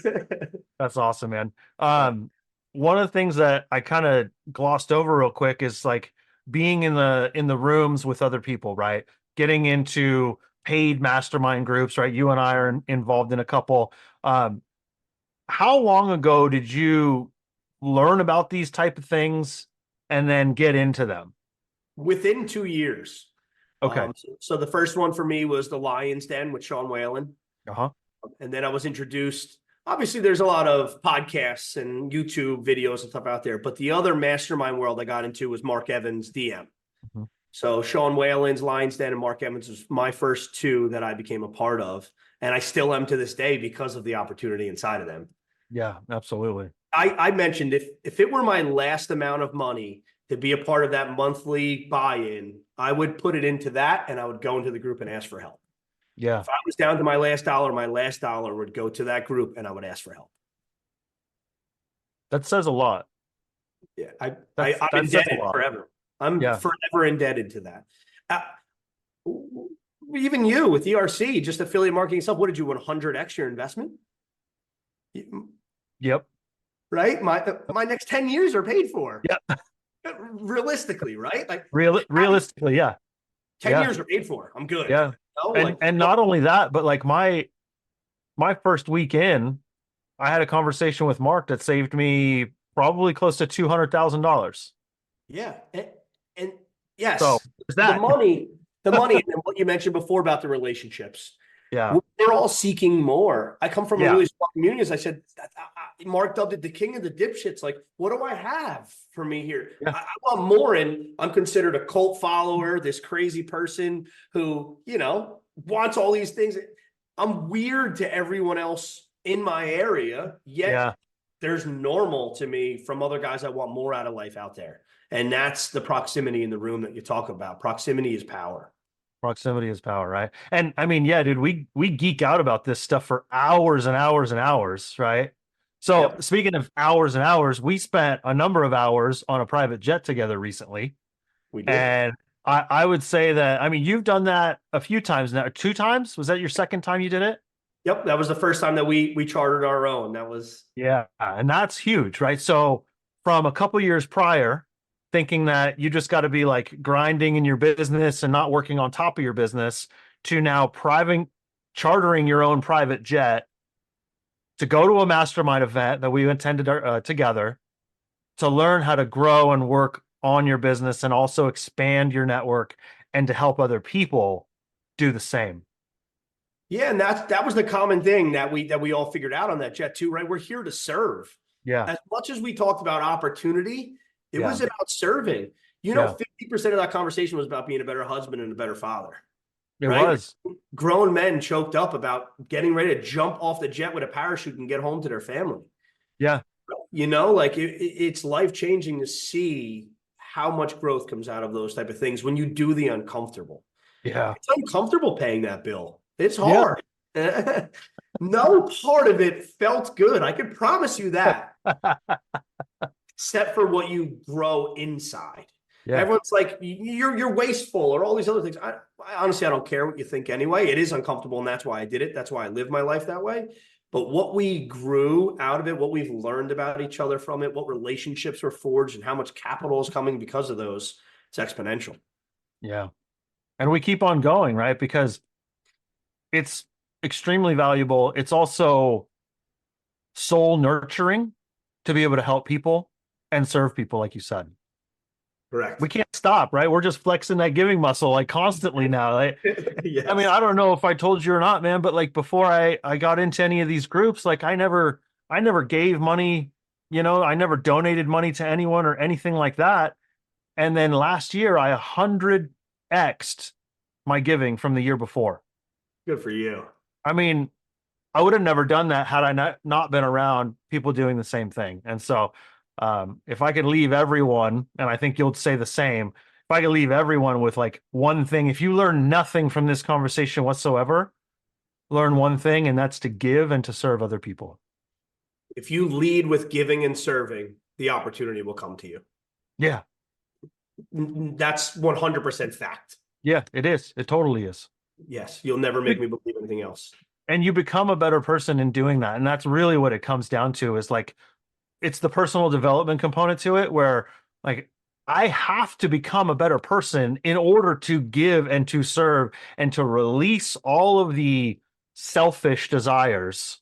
That's awesome, man. One of the things that I kind of glossed over real quick is like being in the rooms with other people, right? Getting into paid mastermind groups, right? You and I are involved in a couple. How long ago did you learn about these type of things and then get into them? Within 2 years. Okay. So the first one for me was the Lion's Den with Sean Whalen. And then I was introduced. Obviously, there's a lot of podcasts and YouTube videos and stuff out there, but the other mastermind world I got into was Mark Evans' DM. So Sean Whalen's Lion's Den and Mark Evans was my first two that I became a part of, and I still am to this day because of the opportunity inside of them. Yeah, absolutely. I mentioned if it were my last amount of money to be a part of that monthly buy-in, I would put it into that, and I would go into the group and ask for help. Yeah. If I was down to my last dollar would go to that group and I would ask for help. That says a lot. Yeah. I'm indebted forever. I'm forever indebted to that. Even you with ERC, just affiliate marketing stuff. What did you 100x your investment? Yep. Right. My next 10 years are paid for. Yep. Realistically, right? Like realistically, yeah. 10 years are paid for. I'm good. Yeah. And not only that, but like my first week in, I had a conversation with Mark that saved me probably close to $200,000. Yeah. And So yes, there's the that. money, the money, and then what you mentioned before about the relationships. Yeah. We're all seeking more. I come from a Yeah. really small community. As I said, Mark dubbed it the king of the dipshits. Like, what do I have for me here? Yeah. I want more. And I'm considered a cult follower, this crazy person who, wants all these things. I'm weird to everyone else in my area, yet Yeah. there's normal to me from other guys that want more out of life out there. And that's the proximity in the room that you talk about. Proximity is power. Proximity is power, right? And I mean, yeah, dude, we geek out about this stuff for hours and hours and hours, right? So Yep. speaking of hours and hours, we spent a number of hours on a private jet together recently. We did. And I would say that, I mean, you've done that a few times now. 2 times? Was that your second time you did it? Yep. That was the first time that we chartered our own. That was Yeah. And that's huge, right? So from a couple years prior, thinking that you just got to be like grinding in your business and not working on top of your business, to now chartering your own private jet to go to a mastermind event that we attended together, to learn how to grow and work on your business and also expand your network and to help other people do the same. Yeah, and that was the common thing that we all figured out on that jet too, right? We're here to serve. Yeah. As much as we talked about opportunity, it Yeah. was about serving. Yeah. 50% of that conversation was about being a better husband and a better father. It Right? was. Grown men choked up about getting ready to jump off the jet with a parachute and get home to their family. Yeah. Like it's life-changing to see how much growth comes out of those type of things when you do the uncomfortable. Yeah. It's uncomfortable paying that bill. It's Yeah. hard. No part of it felt good. I can promise you that, except for what you grow inside. Yeah. Everyone's like, you're wasteful or all these other things. I honestly, I don't care what you think anyway. It is uncomfortable, and that's why I did it. That's why I live my life that way. But what we grew out of it, what we've learned about each other from it, what relationships were forged, and how much capital is coming because of those, it's exponential. Yeah. And we keep on going, right? Because it's extremely valuable. It's also soul nurturing to be able to help people and serve people, like you said. Correct. We can't stop, right? We're just flexing that giving muscle like constantly now. Like, Yes. I mean, I don't know if I told you or not, man, but like before I got into any of these groups, like I never gave money, I never donated money to anyone or anything like that. And then last year I 100x'd my giving from the year before. Good for you. I mean, I would have never done that had I not been around people doing the same thing. And so if I could leave everyone, and I think you'll say the same, if I could leave everyone with like one thing, if you learn nothing from this conversation whatsoever, learn one thing, and that's to give and to serve other people. If you lead with giving and serving, the opportunity will come to you. Yeah. That's 100% fact. Yeah, it is. It totally is. Yes. You'll never make me believe anything else. And you become a better person in doing that. And that's really what it comes down to, is like, it's the personal development component to it, where like I have to become a better person in order to give and to serve and to release all of the selfish desires.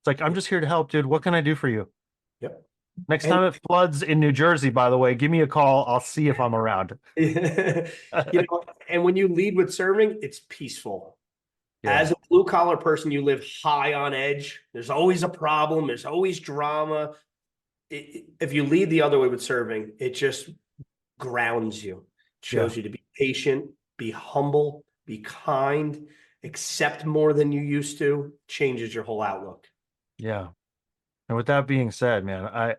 It's like, I'm just here to help, dude. What can I do for you? Yep. Next time it floods in New Jersey, by the way, give me a call. I'll see if I'm around. And when you lead with serving, it's peaceful. Yeah. As a blue collar person, you live high on edge. There's always a problem. There's always drama. If you lead the other way with serving, it just grounds you, shows you to be patient, be humble, be kind, accept more than you used to, changes your whole outlook. Yeah. And with that being said, man, I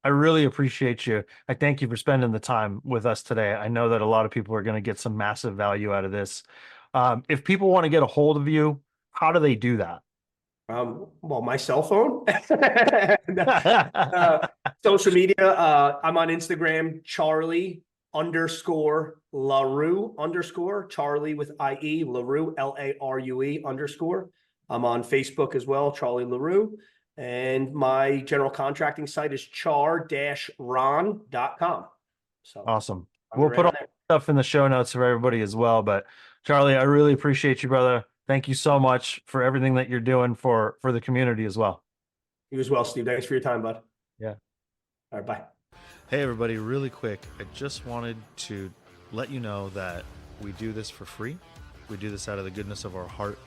really appreciate you. I thank you for spending the time with us today. I know that a lot of people are going to get some massive value out of this. If people want to get a hold of you, how do they do that? Well, my cell phone, social media. I'm on Instagram, Charlie _Larue Charlie with IE, Larue, LARUE _. I'm on Facebook as well, Charlie Larue. And my general contracting site is char-ron.com. So awesome. We'll put all that stuff in the show notes for everybody as well. But Charlie, I really appreciate you, brother. Thank you so much for everything that you're doing for the community as well. You as well, Steve. Thanks for your time, bud. Yeah. All right, bye. Hey everybody, really quick, I just wanted to let you know that we do this for free. We do this out of the goodness of our heart.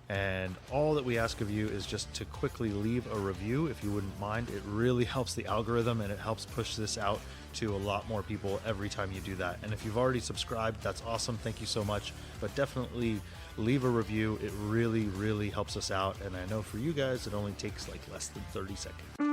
And all that we ask of you is just to quickly leave a review if you wouldn't mind. It really helps the algorithm and it helps push this out to a lot more people every time you do that. And if you've already subscribed, that's awesome. Thank you so much. But definitely leave a review. It really, really helps us out. And I know for you guys, it only takes like less than 30 seconds.